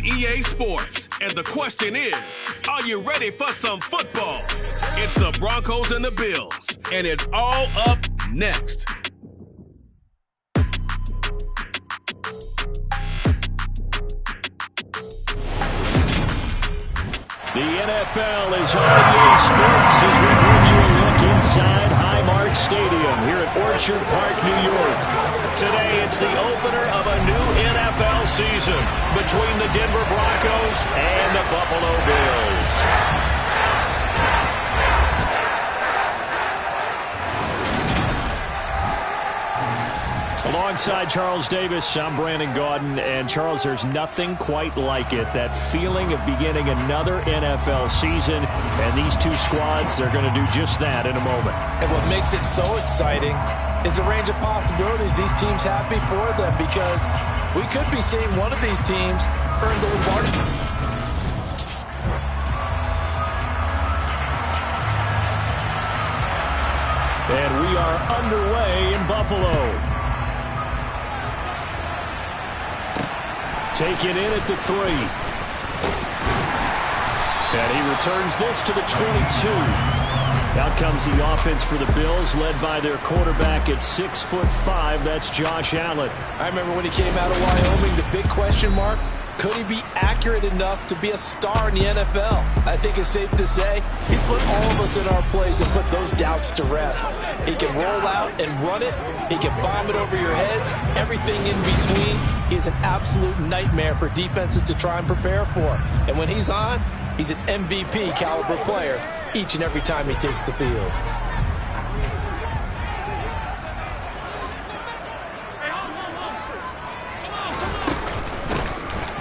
EA Sports. And the question is, are you ready for some football? It's the Broncos and the Bills, and it's all up next. The NFL is on EA Sports as we bring you a look inside Highmark Stadium here at Orchard Park, New York. Today, it's the opener of a new NFL season between the Denver Broncos and the Buffalo Bills. Alongside Charles Davis, I'm Brandon Gaudin. And Charles, there's nothing quite like it. That feeling of beginning another NFL season. And these two squads, they're going to do just that in a moment. And what makes it so exciting is the range of possibilities these teams have before them, because we could be seeing one of these teams earn the Lombardi. And we are underway in Buffalo. Taken in at the 3. And he returns this to the 22. Out comes the offense for the Bills, led by their quarterback at 6'5". That's Josh Allen. I remember when he came out of Wyoming, the big question mark, could he be accurate enough to be a star in the NFL? I think it's safe to say he's put all of us in our place and put those doubts to rest. He can roll out and run it. He can bomb it over your heads. Everything in between. He's an absolute nightmare for defenses to try and prepare for. And when he's on, he's an MVP caliber player each and every time he takes the field.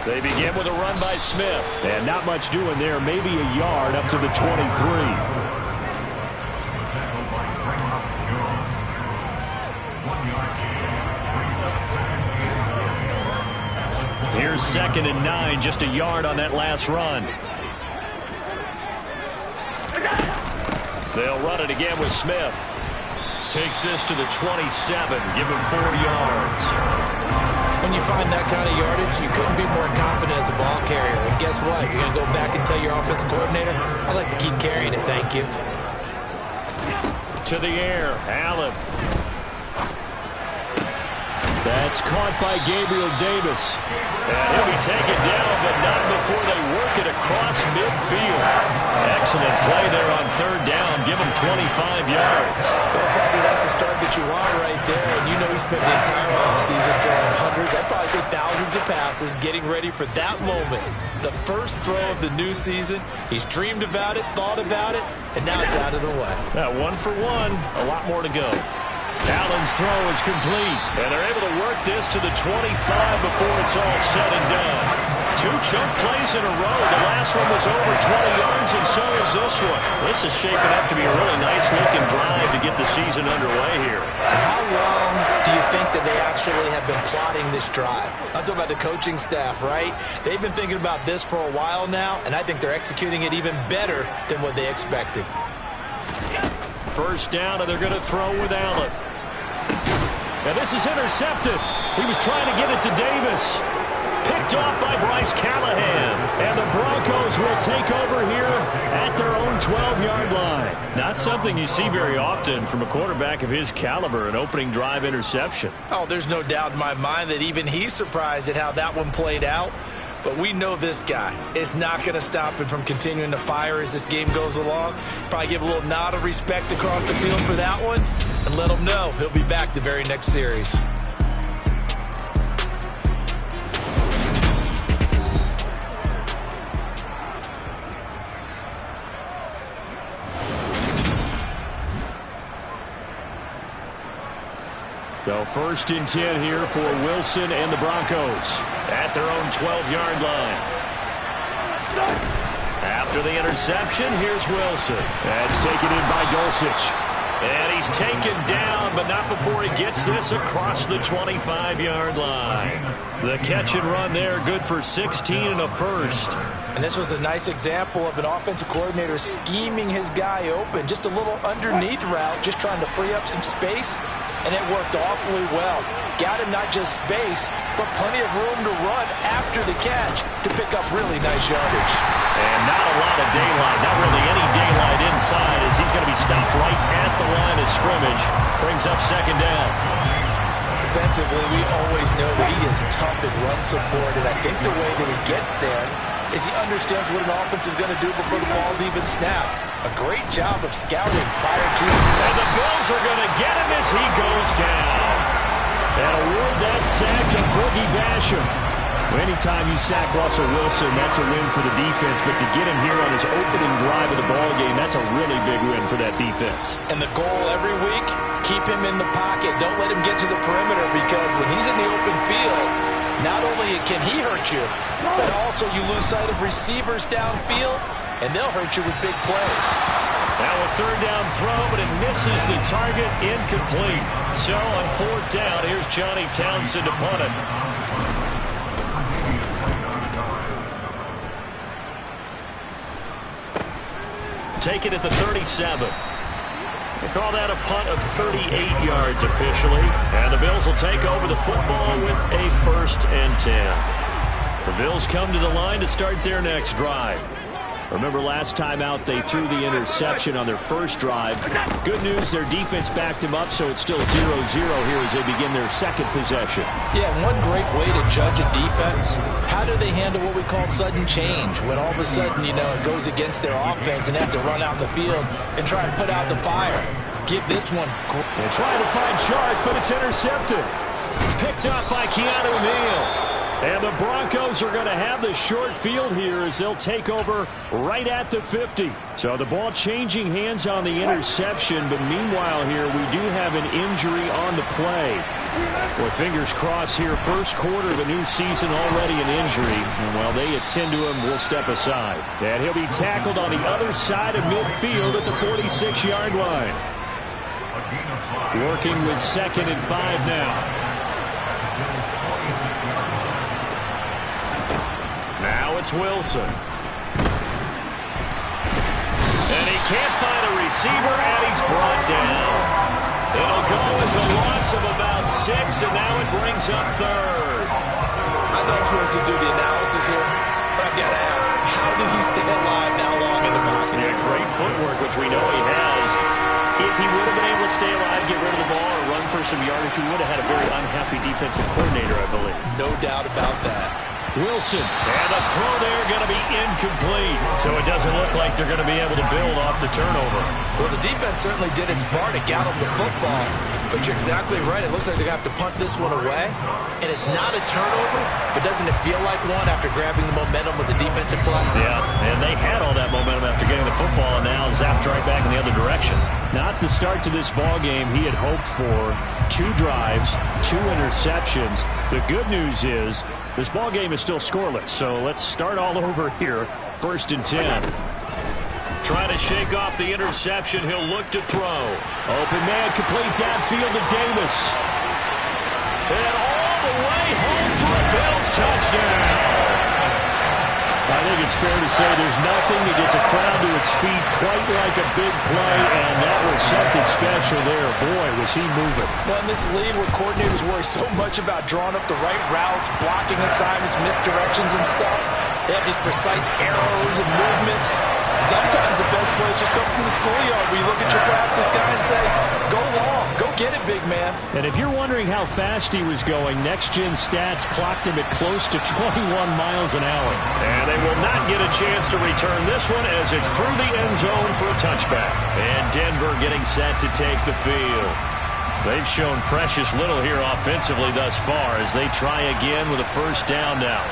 They begin with a run by Smith. And not much doing there. Maybe a yard up to the 23. Here's 2nd and 9, just a yard on that last run. They'll run it again with Smith. Takes this to the 27, give him 4 yards. When you find that kind of yardage, you couldn't be more confident as a ball carrier. And guess what? You're going to go back and tell your offensive coordinator, I'd like to keep carrying it, thank you. To the air, Allen. That's caught by Gabriel Davis. And he'll be taken down, but not before they work it across midfield. Excellent play there on 3rd down. Give him 25 yards. Well, probably that's the start that you want right there. And you know he spent the entire offseason throwing hundreds, I'd probably say thousands of passes, getting ready for that moment. The first throw of the new season. He's dreamed about it, thought about it, and now it's out of the way. Now, 1 for 1, a lot more to go. Allen's throw is complete, and they're able to work this to the 25 before it's all said and done. 2 chunk plays in a row. The last one was over 20 yards, and so is this one. This is shaping up to be a really nice-looking drive to get the season underway here. And how long do you think that they actually have been plotting this drive? I'm talking about the coaching staff, right? They've been thinking about this for a while now, and I think they're executing it even better than what they expected. 1st down, and they're going to throw with Allen. And this is intercepted. He was trying to get it to Davis. Picked off by Bryce Callahan. And the Broncos will take over here at their own 12-yard line. Not something you see very often from a quarterback of his caliber, an opening drive interception. Oh, there's no doubt in my mind that even he's surprised at how that one played out. But we know this guy is not going to stop him from continuing to fire as this game goes along. Probably give a little nod of respect across the field for that one and let him know he'll be back the very next series. So 1st and 10 here for Wilson and the Broncos at their own 12-yard line. After the interception, here's Wilson. That's taken in by Dulcich. And he's taken down, but not before he gets this across the 25-yard line. The catch and run there, good for 16 and a first. And this was a nice example of an offensive coordinator scheming his guy open. Just a little underneath route, just trying to free up some space. and it worked awfully well. Got him not just space, but plenty of room to run after the catch to pick up really nice yardage. And not a lot of daylight, not really any daylight inside, as he's going to be stopped right at the line of scrimmage. Brings up second down. Defensively, we always know that he is tough in run support, and I think the way that he gets there is he understands what an offense is going to do before the ball's even snapped. A great job of scouting prior to. And the Bills are going to get him as he goes down. And award that sack to Boogie Basham. Anytime you sack Russell Wilson, that's a win for the defense. But to get him here on his opening drive of the ballgame, that's a really big win for that defense. And the goal every week, keep him in the pocket. Don't let him get to the perimeter, because when he's in the open field, not only can he hurt you, but also you lose sight of receivers downfield, and they'll hurt you with big plays. Now a third down throw, but it misses the target, incomplete. So on fourth down, here's Johnny Townsend to punt it. Take it at the 37. They call that a punt of 38 yards officially. And the Bills will take over the football with a 1st and 10. The Bills come to the line to start their next drive. Remember last time out they threw the interception on their first drive. Good news, their defense backed him up, so it's still 0-0 here as they begin their second possession. Yeah, one great way to judge a defense, how do they handle what we call sudden change, when all of a sudden, you know, it goes against their offense and they have to run out the field and try to put out the fire. Give this one. They're trying to find Chark, but it's intercepted. Picked up by Keanu Neal. And the Broncos are going to have the short field here as they'll take over right at the 50. So the ball changing hands on the interception, but meanwhile here we do have an injury on the play. Well, fingers crossed here, first quarter of a new season, already an injury. And while they attend to him, we'll step aside. And he'll be tackled on the other side of midfield at the 46-yard line. Working with 2nd and 5 now. Now it's Wilson. And he can't find a receiver, and he's brought down. It'll go as a loss of about 6, and now it brings up 3rd. I know I'm supposed to do the analysis here, but I've got to ask, how did he stay alive that long in the pocket? Yeah, great footwork, which we know he has. If he would have been able to stay alive, get rid of the ball, or run for some yardage, he would have had a very unhappy defensive coordinator, I believe. No doubt about that. Wilson. And the throw there going to be incomplete. So it doesn't look like they're going to be able to build off the turnover. Well, the defense certainly did its part to get them the football. But you're exactly right. It looks like they're going to have to punt this one away. And it's not a turnover, but doesn't it feel like one after grabbing the momentum with the defensive play? Yeah, and they had all that momentum after getting the football, and now zapped right back in the other direction. Not the start to this ball game he had hoped for. 2 drives, 2 interceptions. The good news is this ball game is still scoreless, so let's start all over here. 1st and 10. Trying to shake off the interception. He'll look to throw. Open man, complete downfield to Davis. And all the way home for a Bills touchdown. I think it's fair to say there's nothing that gets a crowd to its feet quite like a big play, and that was something special there. Boy, was he moving. Well, in this league where coordinators worry so much about drawing up the right routes, blocking assignments, misdirections and stuff, they have these precise arrows and movements. Sometimes the best plays just come from the schoolyard where you look at your fastest guy and say, go long, go get it, big man. And if you're wondering how fast he was going, next-gen stats clocked him at close to 21 miles an hour. And they will not get a chance to return this one as it's through the end zone for a touchback. And Denver getting set to take the field. They've shown precious little here offensively thus far as they try again with a 1st down now.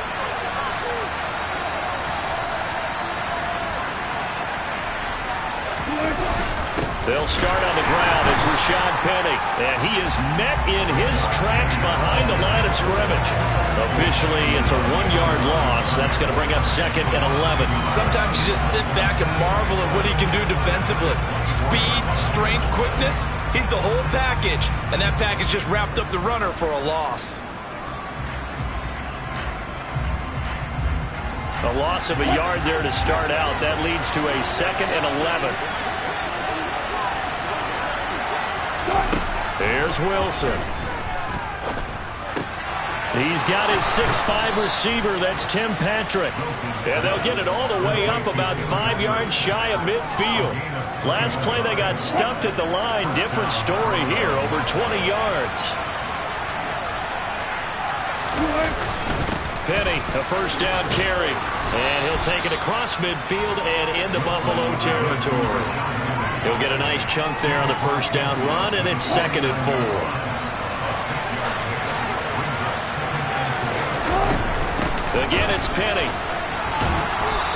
They'll start on the ground. It's Rashad Penny. And he is met in his tracks behind the line of scrimmage. Officially, it's a 1-yard loss. That's going to bring up 2nd and 11. Sometimes you just sit back and marvel at what he can do defensively. Speed, strength, quickness. He's the whole package. And that package just wrapped up the runner for a loss. A loss of a yard there to start out. That leads to a 2nd and 11. There's Here's Wilson. He's got his 6'5" receiver. That's Tim Patrick. And they'll get it all the way up about 5 yards shy of midfield. Last play they got stuffed at the line. Different story here, over 20 yards. Penny, a first down carry. And he'll take it across midfield and into Buffalo territory. He'll get a nice chunk there on the first down run, and it's 2nd and 4. Again, it's Penny.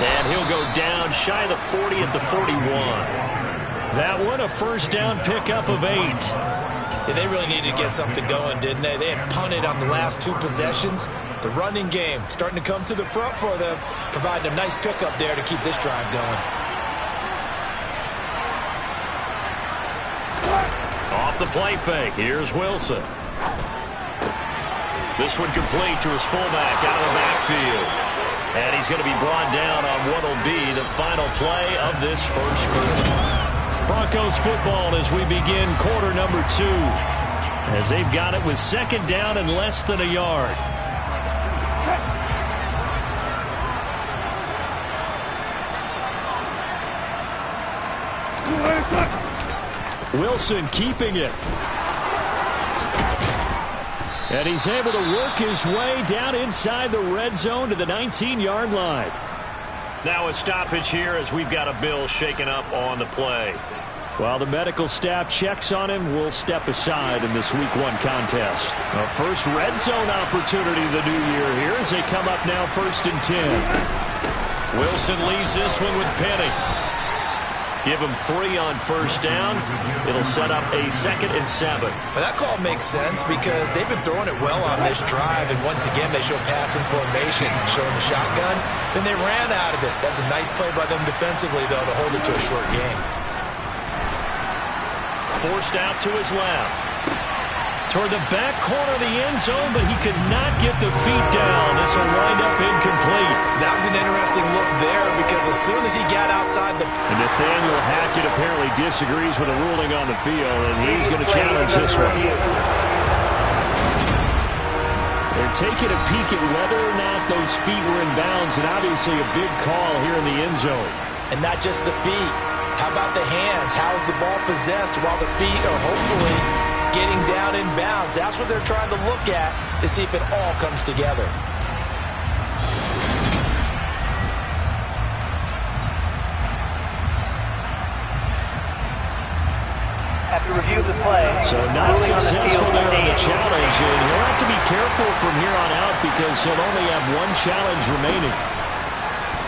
And he'll go down shy of the 40 at the 41. That one, a first down pickup of 8. Yeah, they really needed to get something going, didn't they? They had punted on the last 2 possessions. The running game starting to come to the front for them, providing a nice pickup there to keep this drive going. Off the play fake, here's Wilson. This one complete to his fullback out of the backfield. And he's going to be brought down on what will be the final play of this first quarter. Broncos football as we begin quarter number 2. As they've got it with 2nd down and less than a yard. Wilson keeping it. And he's able to work his way down inside the red zone to the 19-yard line. Now a stoppage here as we've got a Bill shaken up on the play. While the medical staff checks on him, we'll step aside in this Week 1 contest. A first red zone opportunity of the new year here as they come up now 1st and 10. Wilson leaves this one with Penny. Give him 3 on first down. It'll set up a 2nd and 7. Well, that call makes sense because they've been throwing it well on this drive, and once again they show passing formation, showing the shotgun. Then they ran out of it. That's a nice play by them defensively, though, to hold it to a short game. Forced out to his left. Toward the back corner of the end zone, but he could not get the feet down. This will wind up incomplete. That was an interesting look there because as soon as he got outside the... And Nathaniel Hackett apparently disagrees with the ruling on the field, and he's going to challenge this one. They're taking a peek at whether or not those feet were in bounds, and obviously a big call here in the end zone. And not just the feet. How about the hands? How is the ball possessed while the feet are hopefully getting down in bounds? That's what they're trying to look at to see if it all comes together. After review of the play, so not successful there on the challenge, and he'll have to be careful from here on out because he'll only have 1 challenge remaining.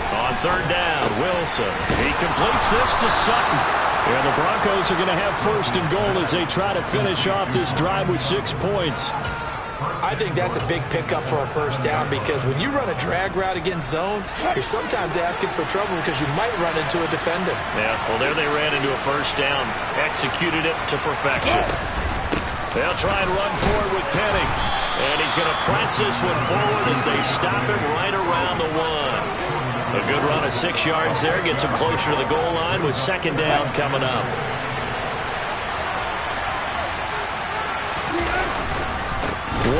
On 3rd down, Wilson. He completes this to Sutton. And the Broncos are going to have 1st and goal as they try to finish off this drive with 6 points. I think that's a big pickup for a first down because when you run a drag route against zone, you're sometimes asking for trouble because you might run into a defender. Yeah, well, there they ran into a first down. Executed it to perfection. They'll try and run forward with Penny. And he's going to press this one forward as they stop him right around the 1. A good run of 6 yards there. Gets him closer to the goal line with 2nd down coming up.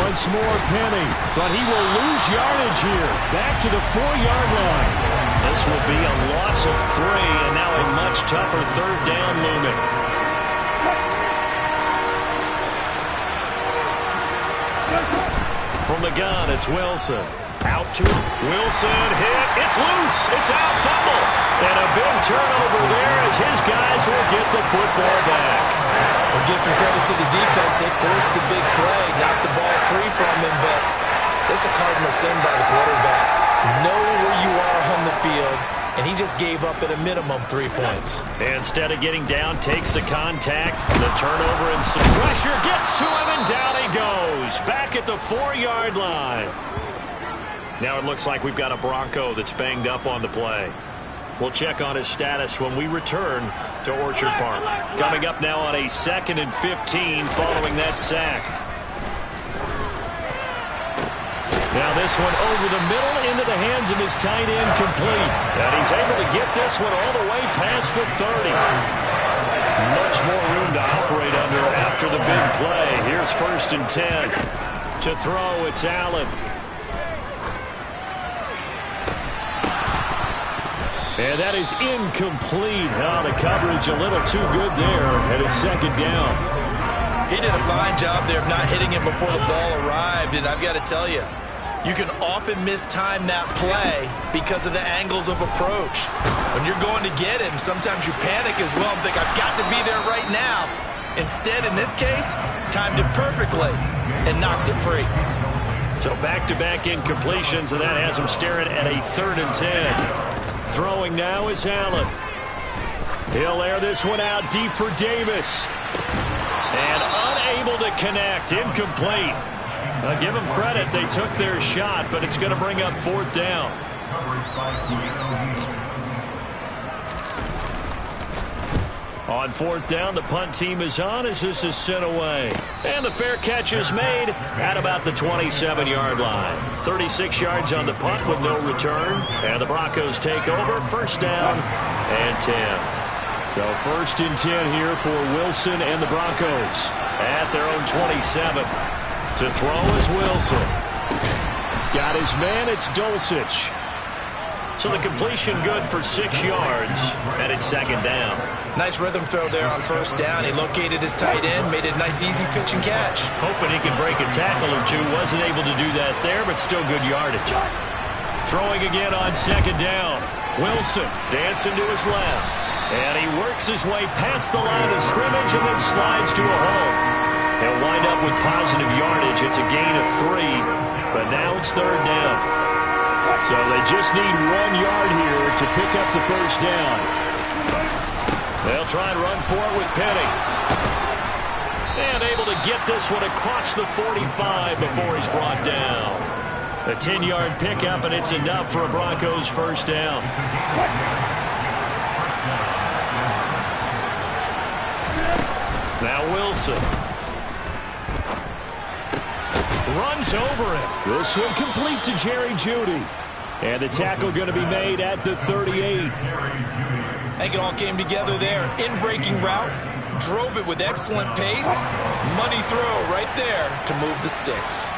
Once more Penny, but he will lose yardage here. Back to the 4-yard line. This will be a loss of 3, and now a much tougher 3rd down looming. From the gun, it's Wilson. Out to him. Wilson hit. It's loose. It's out. Fumble. And a big turnover there as his guys will get the football back. We'll give some credit to the defense. They forced the big play, knocked the ball free from him, but it's a cardinal sin by the quarterback. Know where you are on the field, and he just gave up at a minimum 3 points. And instead of getting down, takes the contact, the turnover, and some pressure gets to him, and down he goes. Back at the 4-yard line. Now it looks like we've got a Bronco that's banged up on the play. We'll check on his status when we return to Orchard Park. Coming up now on a 2nd and 15 following that sack. Now this one over the middle into the hands of his tight end complete. And he's able to get this one all the way past the 30. Much more room to operate under after the big play. Here's 1st and 10. To throw, it's Allen. And that is incomplete. Oh, the coverage a little too good there, and it's 2nd down. He did a fine job there of not hitting him before the ball arrived, and I've got to tell you, you can often mistime that play because of the angles of approach. When you're going to get him, sometimes you panic as well and think, I've got to be there right now. Instead, in this case, timed it perfectly and knocked it free. So back-to-back incompletions, and that has him staring at a 3rd and 10. Throwing now is Allen. He'll air this one out deep for Davis. And unable to connect. Incomplete. Give them credit. They took their shot, but it's going to bring up 4th down. On 4th down, the punt team is on as this is sent away. And the fair catch is made at about the 27-yard line. 36 yards on the punt with no return. And the Broncos take over. 1st down and 10. So 1st and 10 here for Wilson and the Broncos at their own 27. To throw is Wilson. Got his man, it's Dulcich. So the completion good for 6 yards, and it's 2nd down. Nice rhythm throw there on 1st down. He located his tight end, made it a nice easy pitch and catch. Hoping he could break a tackle or two. Wasn't able to do that there, but still good yardage. Throwing again on 2nd down. Wilson dancing to his left. And he works his way past the line of scrimmage and then slides to a hole. He'll wind up with positive yardage. It's a gain of 3, but now it's 3rd down. So they just need 1 yard here to pick up the 1st down. They'll try and run for it with Penny. And able to get this one across the 45 before he's brought down. A 10-yard pickup, and it's enough for a Broncos 1st down. Now Wilson. Runs over him. This one complete to Jerry Jeudy. And the tackle going to be made at the 38. I think it all came together there. In-breaking route. Drove it with excellent pace. Money throw right there to move the sticks.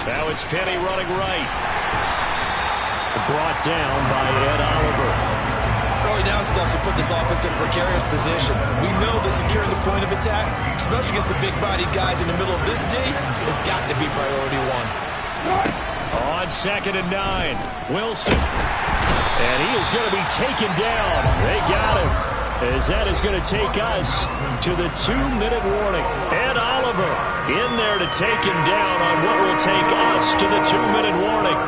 Now it's Penny running right. Brought down by Ed Oliver. Early down stuff to put this offense in precarious position. We know that securing the point of attack, especially against the big-bodied guys in the middle of this D, has got to be priority 1. On 2nd and 9, Wilson. And he is going to be taken down. They got him. As that is going to take us to the 2-minute warning. Ed Oliver in there to take him down on what will take us to the 2-minute warning.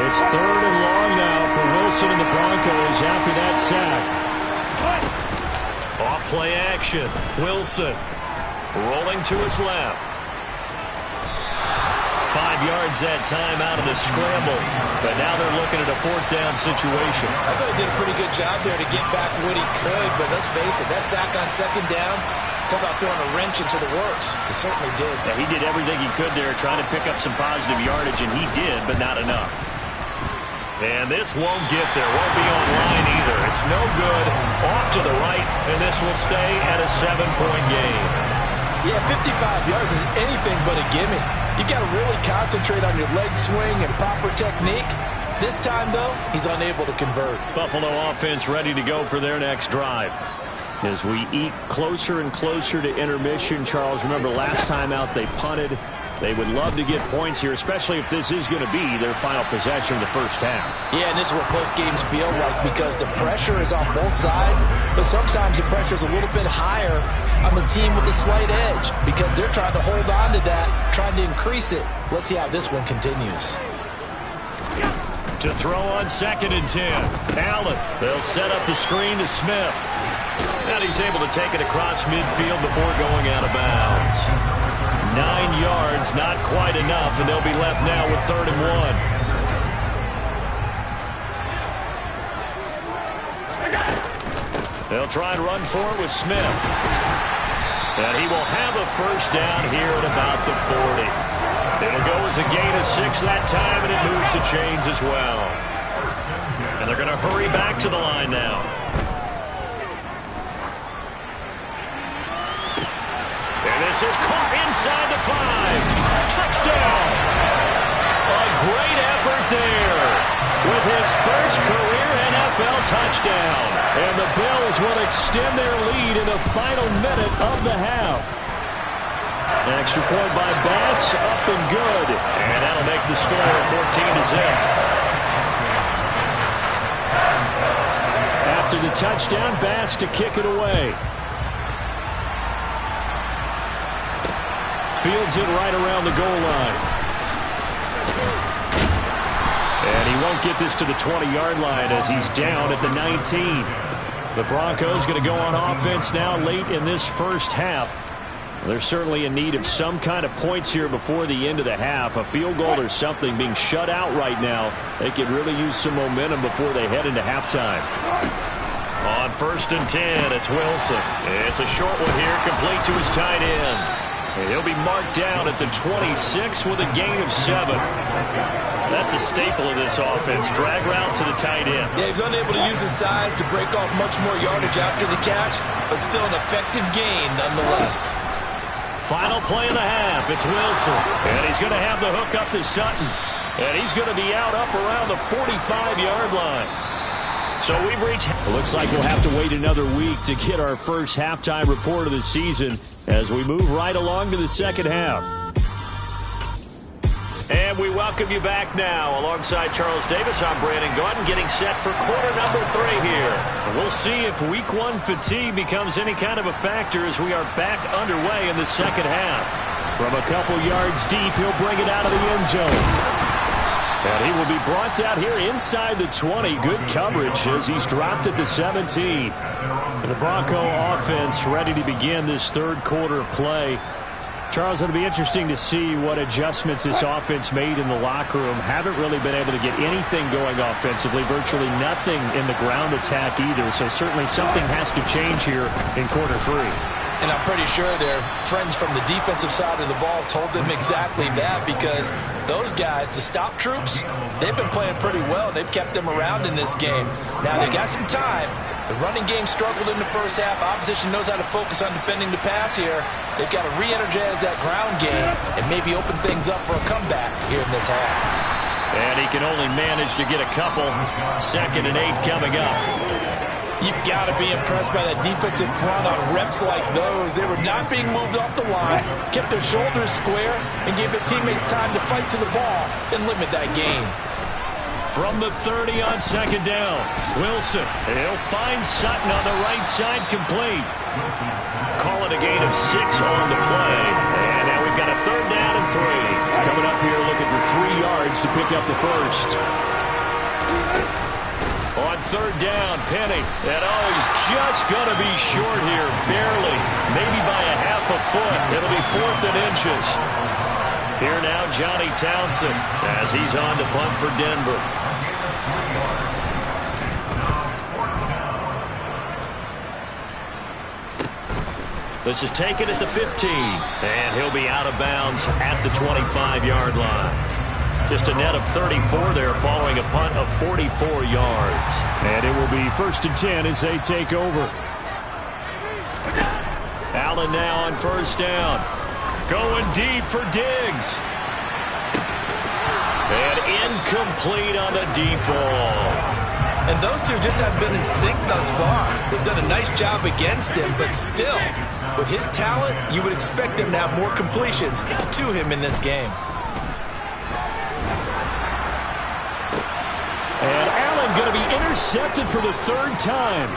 It's 3rd and long now for Wilson and the Broncos after that sack. Off play action. Wilson rolling to his left. 5 yards that time out of the scramble. But now they're looking at a 4th down situation. I thought he did a pretty good job there to get back what he could. But let's face it, that sack on 2nd down, talk about throwing a wrench into the works. He certainly did. Yeah, he did everything he could there trying to pick up some positive yardage, and he did, but not enough. And this won't get there. Won't be online either. It's no good. Off to the right, and this will stay at a 7-point game. Yeah, 55 yards is anything but a gimme. You got to really concentrate on your leg swing and proper technique. This time, though, he's unable to convert. Buffalo offense ready to go for their next drive. As we eat closer and closer to intermission, Charles, remember last time out they punted. They would love to get points here, especially if this is going to be their final possession of the first half. Yeah, and this is what close games feel like because the pressure is on both sides, but sometimes the pressure is a little bit higher on the team with the slight edge because they're trying to hold on to that, trying to increase it. Let's see how this one continues. To throw on 2nd and 10. Allen, they'll set up the screen to Smith. And he's able to take it across midfield before going out of bounds. 9 yards, not quite enough, and they'll be left now with 3rd and 1. They'll try and run for it with Smith. And he will have a 1st down here at about the 40. It'll go as a gain of 6 that time, and it moves the chains as well. And they're going to hurry back to the line now. And this is caught inside the 5. Touchdown! A great effort there with his first career NFL touchdown. And the Bills will extend their lead in the final minute of the half. An extra point by Bass, up and good. And that'll make the score 14-0. After the touchdown, Bass to kick it away. Fields it right around the goal line. And he won't get this to the 20-yard line as he's down at the 19. The Broncos going to go on offense now late in this first half. They're certainly in need of some kind of points here before the end of the half. A field goal or something, being shut out right now. They could really use some momentum before they head into halftime. On 1st and 10, it's Wilson. It's a short one here, complete to his tight end. And he'll be marked down at the 26 with a gain of 7. That's a staple of this offense. Drag route to the tight end. Yeah, he's unable to use his size to break off much more yardage after the catch, but still an effective gain nonetheless. Final play of the half. It's Wilson. And he's going to have the hook up to Sutton. And he's going to be out up around the 45-yard line. So we've reached... It looks like we'll have to wait another week to get our first halftime report of the season as we move right along to the second half. And we welcome you back now. Alongside Charles Davis, I'm Brandon Gaudin, getting set for quarter number 3 here. And we'll see if week 1 fatigue becomes any kind of a factor as we are back underway in the second half. From a couple yards deep, he'll bring it out of the end zone. And he will be brought out here inside the 20. Good coverage as he's dropped at the 17. The Bronco offense ready to begin this third quarter play. Charles, it'll be interesting to see what adjustments this offense made in the locker room. Haven't really been able to get anything going offensively. Virtually nothing in the ground attack either. So certainly something has to change here in quarter 3. And I'm pretty sure their friends from the defensive side of the ball told them exactly that, because those guys, the stop troops, they've been playing pretty well. They've kept them around in this game. Now they got some time. The running game struggled in the first half. Opposition knows how to focus on defending the pass here. They've got to re-energize that ground game and maybe open things up for a comeback here in this half. And he can only manage to get a couple. 2nd and 8 coming up. You've got to be impressed by that defensive front on reps like those. They were not being moved off the line, kept their shoulders square, and gave their teammates time to fight to the ball and limit that gain. From the 30 on 2nd down, Wilson. He'll find Sutton on the right side, complete. Call it a gain of 6 on the play. And now we've got a 3rd down and 3. Coming up here looking for 3 yards to pick up the first. On 3rd down, Penny. And he's just going to be short here, barely. Maybe by a half a foot. It'll be 4th and inches. Here now, Johnny Townsend, as he's on to punt for Denver. This is taken at the 15. And he'll be out of bounds at the 25-yard line. Just a net of 34 there following a punt of 44 yards. And it will be 1st and 10 as they take over. Allen now on 1st down. Going deep for Diggs. And incomplete on the deep ball. And those two just have been in sync thus far. They've done a nice job against him, but still, with his talent, you would expect them to have more completions to him in this game. And Allen going to be intercepted for the 3rd time.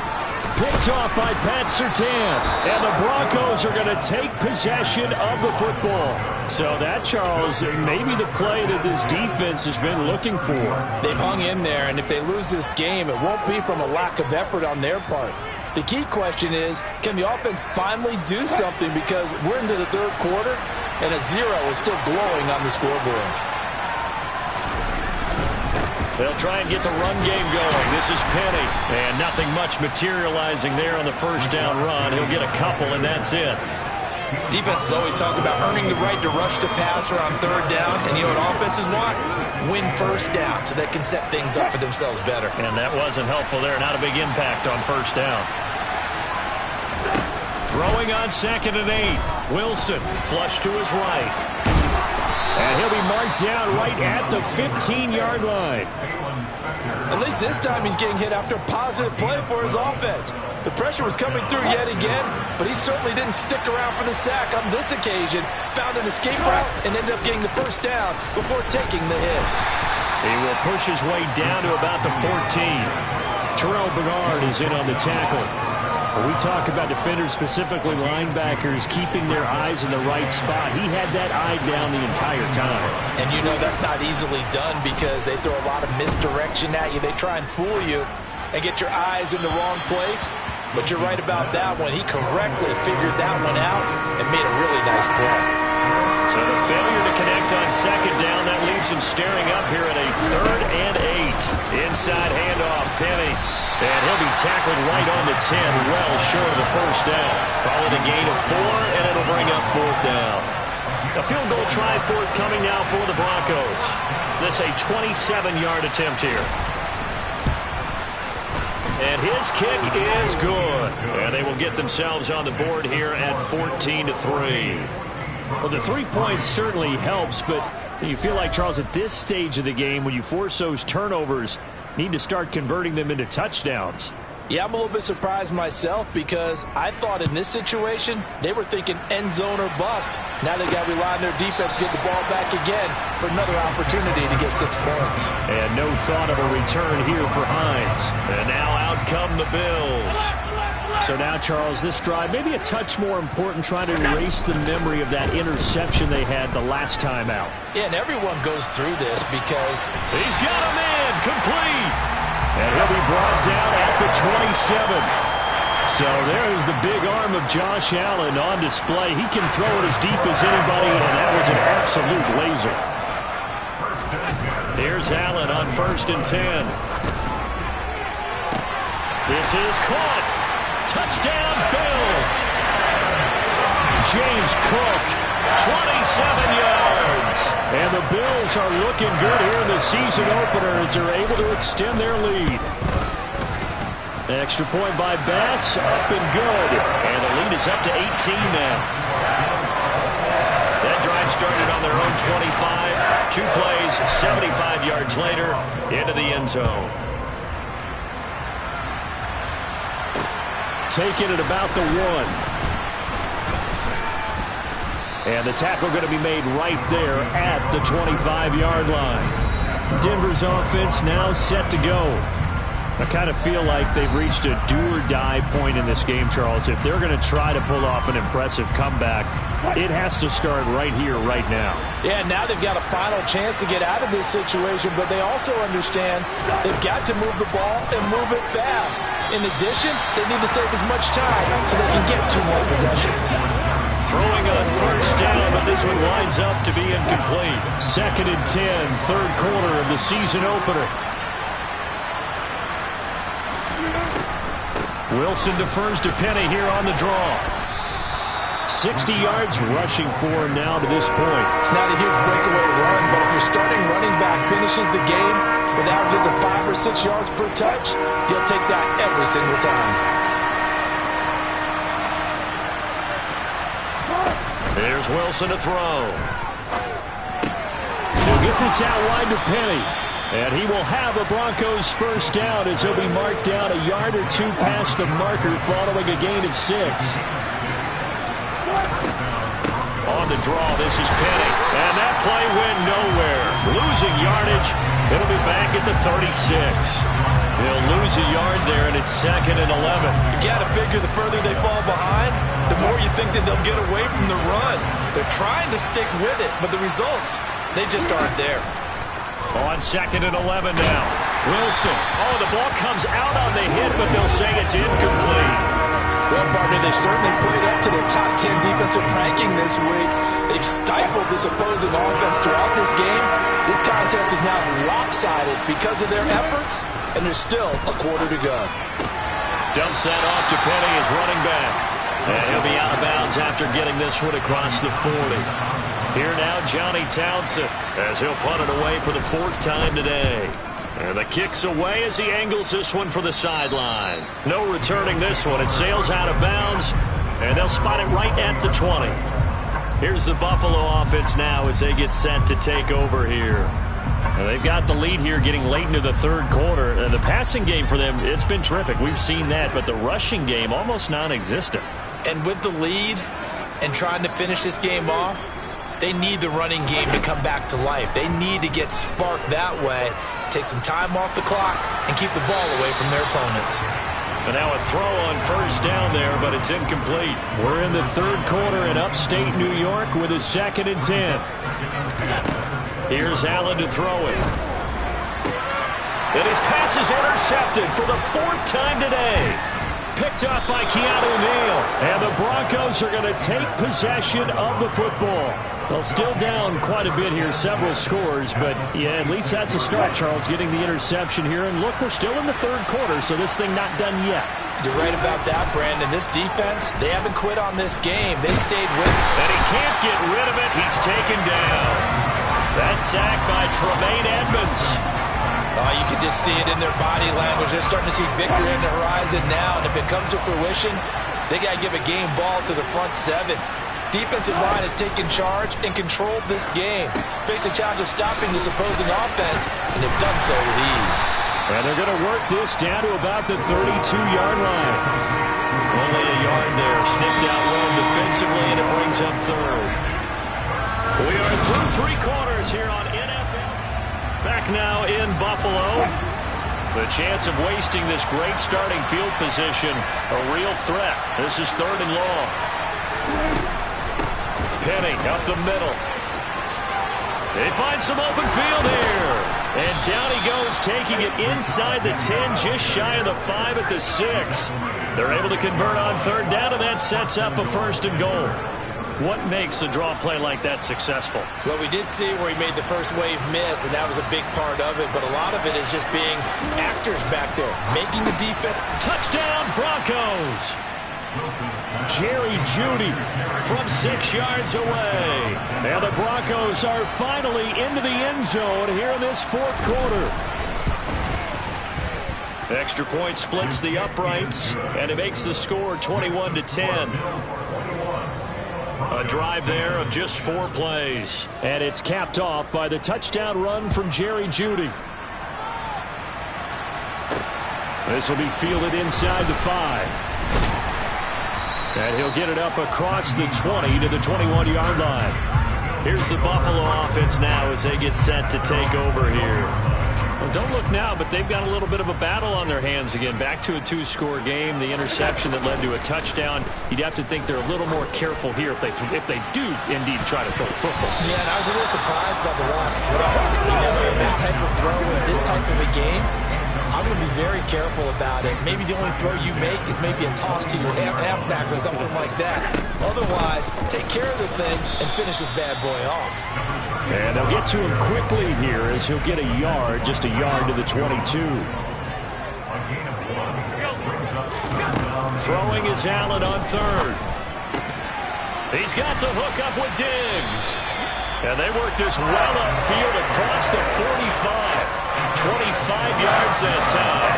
Picked off by Pat Surtain. And the Broncos are going to take possession of the football. So that, Charles, may be the play that this defense has been looking for. They've hung in there, and if they lose this game, it won't be from a lack of effort on their part. The key question is, can the offense finally do something? Because we're into the 3rd quarter, and a 0 is still glowing on the scoreboard. They'll try and get the run game going. This is Penny. And nothing much materializing there on the 1st down run. He'll get a couple, and that's it. Defenses always talk about earning the right to rush the passer on third down, and you know what offenses want? Win first down so they can set things up for themselves better. And that wasn't helpful there. Not a big impact on first down. Throwing on 2nd and 8. Wilson flush to his right. And he'll be marked down right at the 15-yard line. At least this time he's getting hit after a positive play for his offense. The pressure was coming through yet again, but he certainly didn't stick around for the sack on this occasion. Found an escape route and ended up getting the first down before taking the hit. He will push his way down to about the 14. Terrell Bernard is in on the tackle. When we talk about defenders, specifically linebackers, keeping their eyes in the right spot, he had that eye down the entire time. And you know that's not easily done because they throw a lot of misdirection at you. They try and fool you and get your eyes in the wrong place. But you're right about that one. He correctly figured that one out and made a really nice play. So the failure to connect on 2nd down, that leaves him staring up here at a 3rd and 8. Inside handoff, Penny. And he'll be tackled right on the 10, well short of the first down. Call it a gain of 4, and it'll bring up 4th down. A field goal try forthcoming now for the Broncos. This a 27-yard attempt here. And his kick is good. And they will get themselves on the board here at 14-3. Well, the 3 points certainly helps, but you feel like, Charles, at this stage of the game, when you force those turnovers, need to start converting them into touchdowns. Yeah, I'm a little bit surprised myself because I thought in this situation they were thinking end zone or bust. Now they got to rely on their defense to get the ball back again for another opportunity to get 6 points. And no thought of a return here for Hines. And now out come the Bills. So now, Charles, this drive maybe a touch more important, trying to erase the memory of that interception they had the last time out. Yeah, and everyone goes through this because he's got him in, complete. And he'll be brought down at the 27. So there's the big arm of Josh Allen on display. He can throw it as deep as anybody, and that was an absolute laser. Here's Allen on 1st and 10. This is caught. Touchdown, Bills. James Cook, 27 yards. And the Bills are looking good here in the season opener as they're able to extend their lead. Extra point by Bass, up and good. And the lead is up to 18 now. That drive started on their own 25. 2 plays, 75 yards later, into the end zone. Taking it about the 1. And the tackle going to be made right there at the 25-yard line. Denver's offense now set to go. I kind of feel like they've reached a do-or-die point in this game, Charles. If they're going to try to pull off an impressive comeback, it has to start right here, right now. Yeah, now they've got a final chance to get out of this situation, but they also understand they've got to move the ball and move it fast. In addition, they need to save as much time so they can get 2 more possessions. Throwing on 1st down, but this one winds up to be incomplete. 2nd and 10, 3rd quarter of the season opener. Wilson defers to Penny here on the draw. 60 yards rushing for him now to this point. It's not a huge breakaway run, but if your starting running back finishes the game with averages of 5 or 6 yards per touch, you'll take that every single time. There's Wilson to throw. He'll get this out wide to Penny. And he will have a Broncos first down as he'll be marked down a yard or 2 past the marker following a gain of 6. On the draw, this is Penny. And that play went nowhere. Losing yardage. It'll be back at the 36. They'll lose a yard there, and it's 2nd and 11. You've got to figure the further they fall behind, the more you think that they'll get away from the run. They're trying to stick with it, but the results, they just aren't there. On 2nd and 11 now. Wilson. Oh, the ball comes out on the hit, but they'll say it's incomplete. Well, partner, they've certainly played up to their top 10 defensive ranking this week. They've stifled this opposing offense throughout this game. This contest is now lopsided because of their efforts, and there's still a quarter to go. Dumps that off to Penny as running back. And he'll be out of bounds after getting this one across the 40. Here now, Johnny Townsend, as he'll punt it away for the 4th time today. And the kick's away as he angles this one for the sideline. No returning this one. It sails out of bounds, and they'll spot it right at the 20. Here's the Buffalo offense now as they get set to take over here. And they've got the lead here getting late into the 3rd quarter. And the passing game for them, it's been terrific. We've seen that, but the rushing game almost non-existent. And with the lead and trying to finish this game off, they need the running game to come back to life. They need to get sparked that way, take some time off the clock, and keep the ball away from their opponents. And now a throw on 1st down there, but it's incomplete. We're in the 3rd quarter in upstate New York with a 2nd and 10. Here's Allen to throw it. And his pass is intercepted for the 4th time today. Picked off by Keanu Neal. And the Broncos are going to take possession of the football. Well, still down quite a bit here, several scores, but yeah, at least that's a start, Charles, getting the interception here. And look, we're still in the 3rd quarter, so this thing not done yet. You're right about that, Brandon. This defense, they haven't quit on this game. They stayed with it. And he can't get rid of it. He's taken down. That sack by Tremaine Edmonds. Oh, you can just see it in their body language. They're starting to see victory on the horizon now, and if it comes to fruition, they got to give a game ball to the front 7. Defensive line has taken charge and controlled this game. Face a challenge of stopping this opposing offense, and they've done so with ease. And they're going to work this down to about the 32-yard line. Only a yard there. Sniffed out well defensively, and it brings up 3rd. We are through 3 quarters here on NFL. Back now in Buffalo. The chance of wasting this great starting field position, a real threat. This is 3rd and long. Penny up the middle. They find some open field here. And down he goes, taking it inside the 10, just shy of the 5 at the 6. They're able to convert on 3rd down, and that sets up a 1st and goal. What makes a draw play like that successful? Well, we did see where he made the first wave miss, and that was a big part of it. But a lot of it is just being actors back there, making the defense. Touchdown, Broncos! Jerry Jeudy from 6 yards away. And the Broncos are finally into the end zone here in this 4th quarter. Extra point splits the uprights, and it makes the score 21-10. A drive there of just 4 plays. And it's capped off by the touchdown run from Jerry Jeudy. This will be fielded inside the 5. And he'll get it up across the 20 to the 21-yard line. Here's the Buffalo offense now as they get set to take over here. Well, don't look now, but they've got a little bit of a battle on their hands again. Back to a 2-score game. The interception that led to a touchdown. You'd have to think they're a little more careful here if they do indeed try to throw the football. Yeah, and I was a little surprised by the last throw. That type of throw in this type of a game, I'm going to be very careful about it. Maybe the only throw you make is maybe a toss to your halfback or something like that. Otherwise, take care of the thing and finish this bad boy off. And they'll get to him quickly here as he'll get a yard, just a yard to the 22. Throwing is Allen on 3rd. He's got the hook up with Diggs. And they work this well upfield across the 45. 25 yards that time.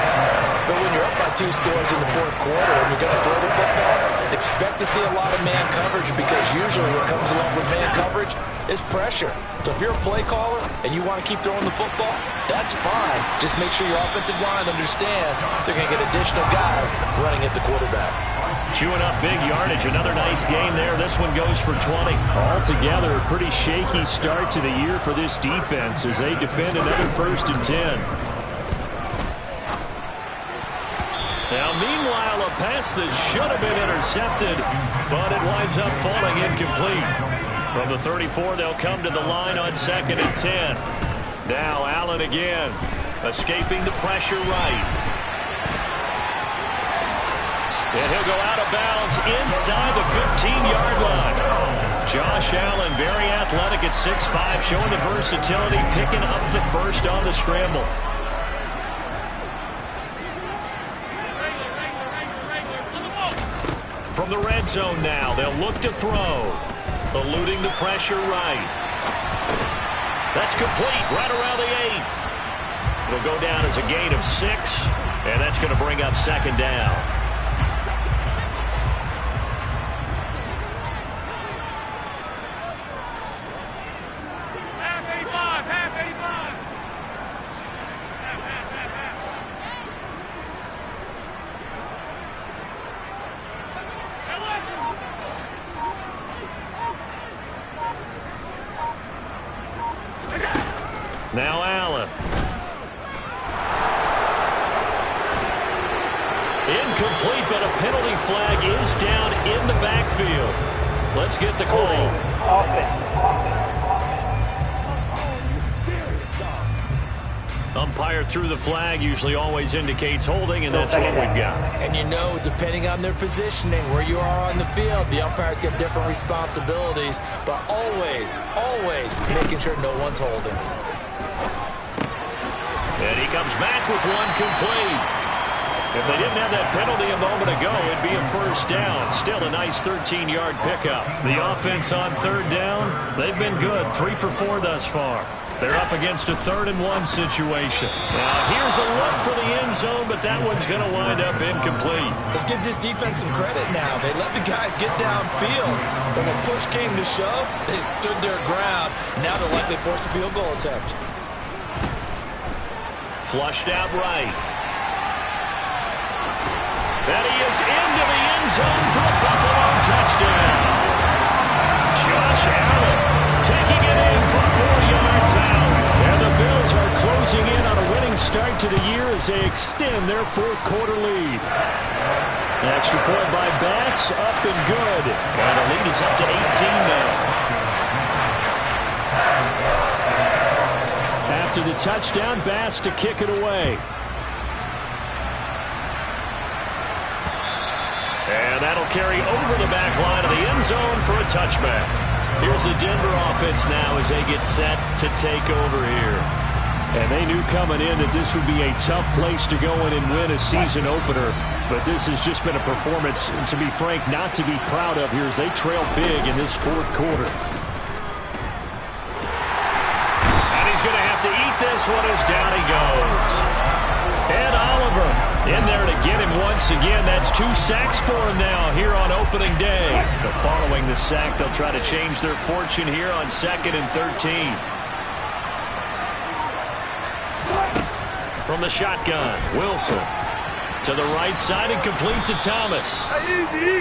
But when you're up by 2 scores in the 4th quarter and you're going to throw the football, expect to see a lot of man coverage, because usually what comes along with man coverage is pressure. So if you're a play caller and you want to keep throwing the football, that's fine. Just make sure your offensive line understands they're going to get additional guys running at the quarterback. Chewing up big yardage. Another nice gain there. This one goes for 20. Altogether, a pretty shaky start to the year for this defense as they defend another 1st and 10. Now, meanwhile, a pass that should have been intercepted, but it winds up falling incomplete. From the 34, they'll come to the line on 2nd and 10. Now, Allen again, escaping the pressure right. And he'll go out of bounds inside the 15-yard line. Josh Allen, very athletic at 6'5", showing the versatility, picking up the 1st on the scramble. from the red zone now. They'll look to throw. Eluding the pressure right. That's complete right around the 8. It'll go down as a gain of 6, and that's going to bring up second down. Now Allen. Incomplete, but a penalty flag is down in the backfield. Let's get the call. Umpire threw the flag, usually always indicates holding, and that's what we've got. And you know, depending on their positioning, where you are on the field, the umpires get different responsibilities, but always making sure no one's holding. And he comes back with one complete. If they didn't have that penalty a moment ago, it'd be a first down. Still a nice 13-yard pickup. The offense on third down, they've been good. 3 for 4 thus far. They're up against a 3rd-and-1 situation. Now, here's a look for the end zone, but that one's going to wind up incomplete. Let's give this defense some credit now. They let the guys get downfield. When the push came to shove, they stood their ground. Now they'll likely force a field goal attempt. Flushed out right. And he is into the end zone for a Buffalo touchdown. Josh Allen taking it in from 4 yards out. And the Bills are closing in on a winning start to the year as they extend their 4th quarter lead. Extra point by Bass, up and good. And the lead is up to 18 now. After the touchdown, Bass to kick it away. And that'll carry over the back line of the end zone for a touchback. Here's the Denver offense now as they get set to take over here. And they knew coming in that this would be a tough place to go in and win a season opener. But this has just been a performance, to be frank, not to be proud of here as they trail big in this 4th quarter. And he's going to have to eat this one as down he goes. And Oliver in there to get him once again. That's 2 sacks for him now here on opening day. But following the sack, they'll try to change their fortune here on 2nd and 13. From the shotgun, Wilson to the right side and complete to Thomas.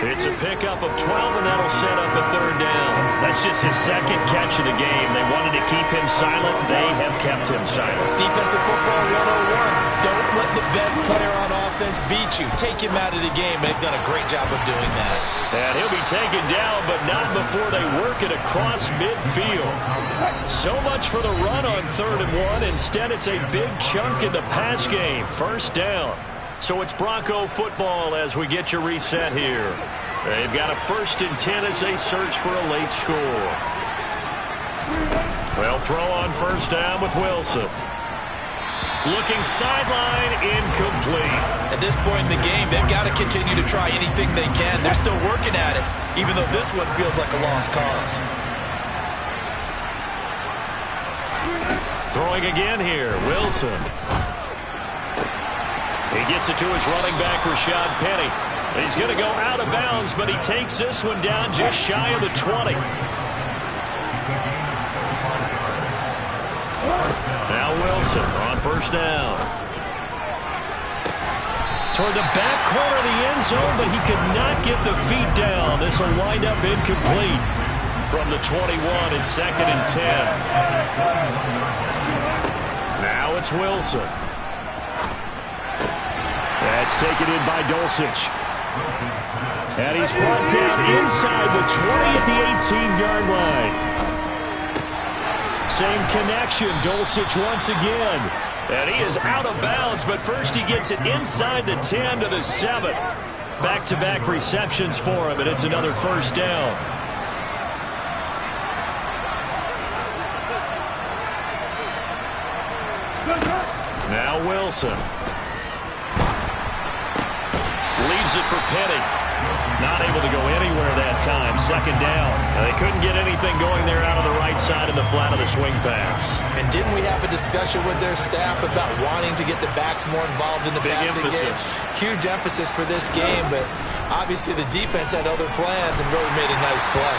It's a pickup of 12, and that'll set up a 3rd down. That's just his 2nd catch of the game. They wanted to keep him silent. They have kept him silent. Defensive football 101. Don't let the best player on offense beat you. Take him out of the game. They've done a great job of doing that. And he'll be taken down, but not before they work it across midfield. So much for the run on 3rd and 1. Instead, it's a big chunk in the pass game. 1st down. So it's Bronco football as we get you reset here. They've got a 1st and 10 as they search for a late score. They'll throw on 1st down with Wilson. Looking sideline, incomplete. At this point in the game, they've got to continue to try anything they can. They're still working at it, even though this one feels like a lost cause. Throwing again here, Wilson. He gets it to his running back, Rashad Penny. He's going to go out of bounds, but he takes this one down just shy of the 20. Now Wilson on 1st down. Toward the back corner of the end zone, but he could not get the feet down. This will wind up incomplete from the 21 in 2nd and 10. Now it's Wilson. That's taken in by Dulcich. And he's brought down inside the 20 at the 18-yard line. Same connection, Dulcich once again. And he is out of bounds, but first he gets it inside the 10 to the 7. Back-to-back receptions for him, and it's another 1st down. Now Wilson. Leaves it for Penny. Not able to go anywhere that time. Second down. Now, they couldn't get anything going there out of the right side in the flat of the swing pass. And didn't we have a discussion with their staff about wanting to get the backs more involved in the passing game? Huge emphasis for this game, but obviously the defense had other plans and really made a nice play.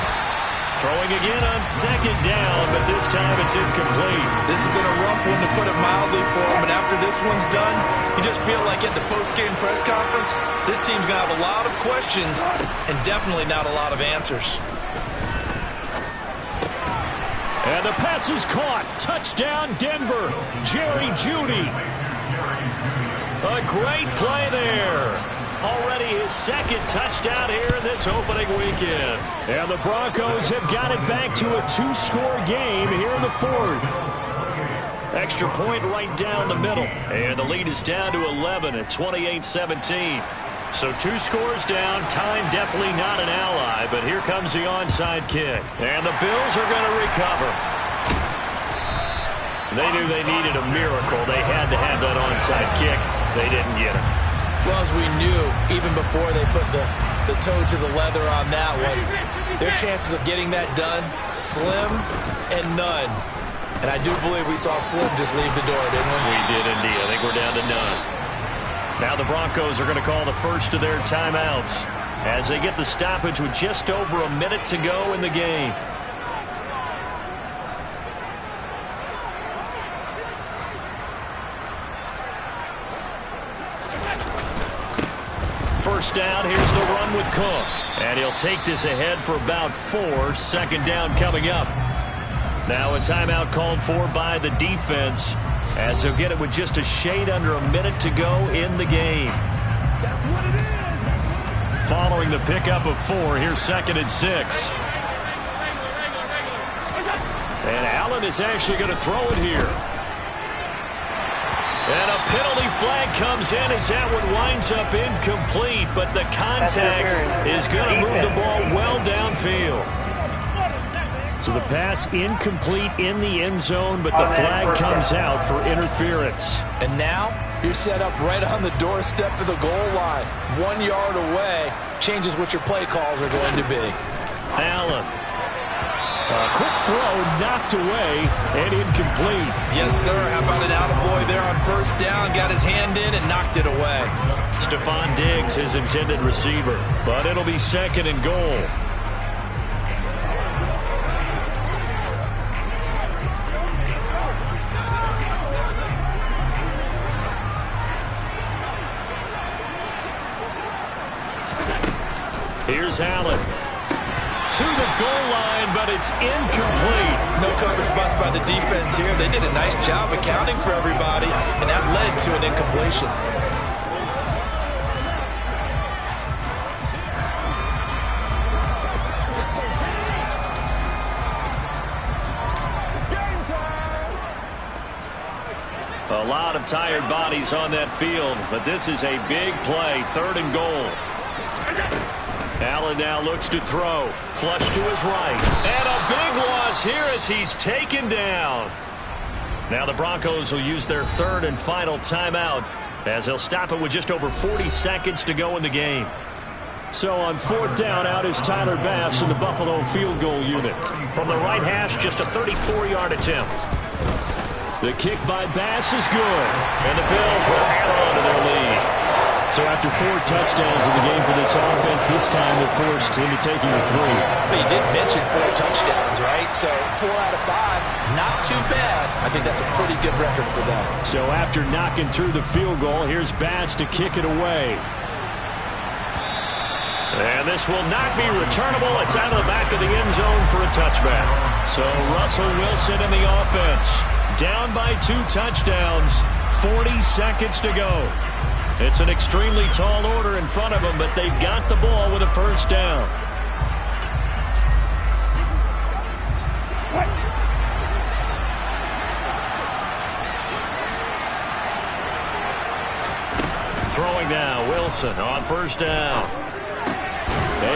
Throwing again on second down, but this time it's incomplete. This has been a rough one, to put it mildly, for him. And after this one's done, you just feel like at the post-game press conference, this team's going to have a lot of questions and definitely not a lot of answers. And the pass is caught. Touchdown, Denver. Jerry Jeudy. A great play there. Already his second touchdown here in this opening weekend. And the Broncos have got it back to a two-score game here in the fourth. Extra point right down the middle. And the lead is down to 11 at 28-17. So 2 scores down. Time definitely not an ally, but here comes the onside kick. And the Bills are going to recover. They knew they needed a miracle. They had to have that onside kick. They didn't get it. Well, as we knew, even before they put the toe to the leather on that one, their chances of getting that done, slim and none. And I do believe we saw Slim just leave the door, didn't we? We did indeed. I think we're down to none. Now the Broncos are going to call the first of their timeouts as they get the stoppage with just over a minute to go in the game. First down, here's the run with Cook. And he'll take this ahead for about 4. Second down coming up. Now a timeout called for by the defense as they'll get it with just a shade under a minute to go in the game. That's what it is. Following the pickup of 4, here's 2nd and 6. And Allen is actually going to throw it here. And a penalty flag comes in as that one winds up incomplete, but the contact is going to move the ball well downfield. So the pass incomplete in the end zone, but the flag comes out for interference. And now you're set up right on the doorstep of the goal line. 1 yard away changes what your play calls are going to be. Allen. A quick throw knocked away and incomplete. Yes, sir. How about an attaboy there on first down? Got his hand in and knocked it away. Stephon Diggs, his intended receiver. But it'll be 2nd and goal. Here's Allen. To the goal line, but it's incomplete. No coverage bust by the defense here. They did a nice job accounting for everybody, and that led to an incompletion. A lot of tired bodies on that field, but this is a big play. 3rd and goal. Allen now looks to throw. Flush to his right. And a big loss here as he's taken down. Now the Broncos will use their 3rd and final timeout as they'll stop it with just over 40 seconds to go in the game. So on 4th down, out is Tyler Bass in the Buffalo field goal unit. From the right hash, just a 34-yard attempt. The kick by Bass is good. And the Bills will add on to their lead. So after 4 touchdowns in the game for this offense, this time they're forced into taking the 3. But you did mention 4 touchdowns, right? So 4 out of 5, not too bad. I think that's a pretty good record for them. So after knocking through the field goal, here's Bass to kick it away. And this will not be returnable. It's out of the back of the end zone for a touchback. So Russell Wilson in the offense. Down by 2 touchdowns. 40 seconds to go. It's an extremely tall order in front of them, but they've got the ball with a first down. Throwing now, Wilson on first down.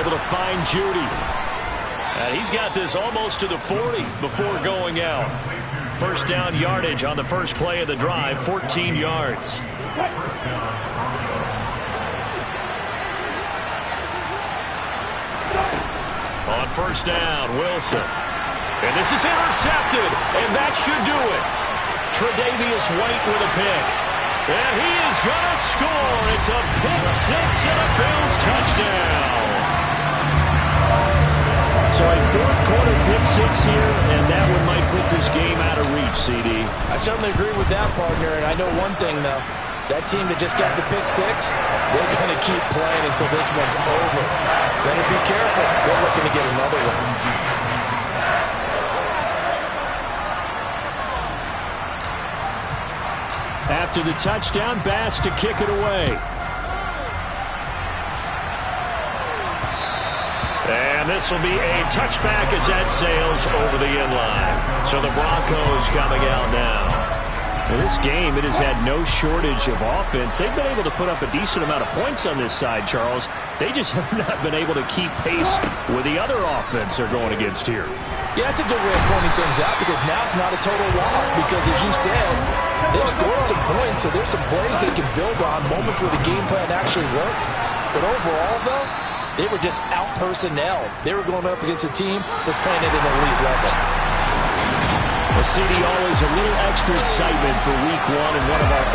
Able to find Jeudy. And he's got this almost to the 40 before going out. First down yardage on the first play of the drive, 14 yards. On first down, Wilson. And this is intercepted, and that should do it. Tre'Davious White with a pick. And he is going to score. It's a pick six and a Bills touchdown. So a fourth quarter pick six here, and that one might put this game out of reach, CD. I certainly agree with that, partner, and I know one thing, though. That team that just got the pick six, they're going to keep playing until this one's over. Better be careful. They're looking to get another one. After the touchdown, Bass to kick it away. And this will be a touchback as that sails over the end line. So the Broncos coming out now. In this game, it has had no shortage of offense. They've been able to put up a decent amount of points on this side, Charles. They just have not been able to keep pace with the other offense they're going against here. Yeah, that's a good way of pointing things out because now it's not a total loss because, as you said, they've scored some points, so there's some plays they can build on, moments where the game plan actually worked. But overall, though, they were just out-personnel. They were going up against a team that's playing at an elite level. Well, CD, always a little extra excitement for week one and one of our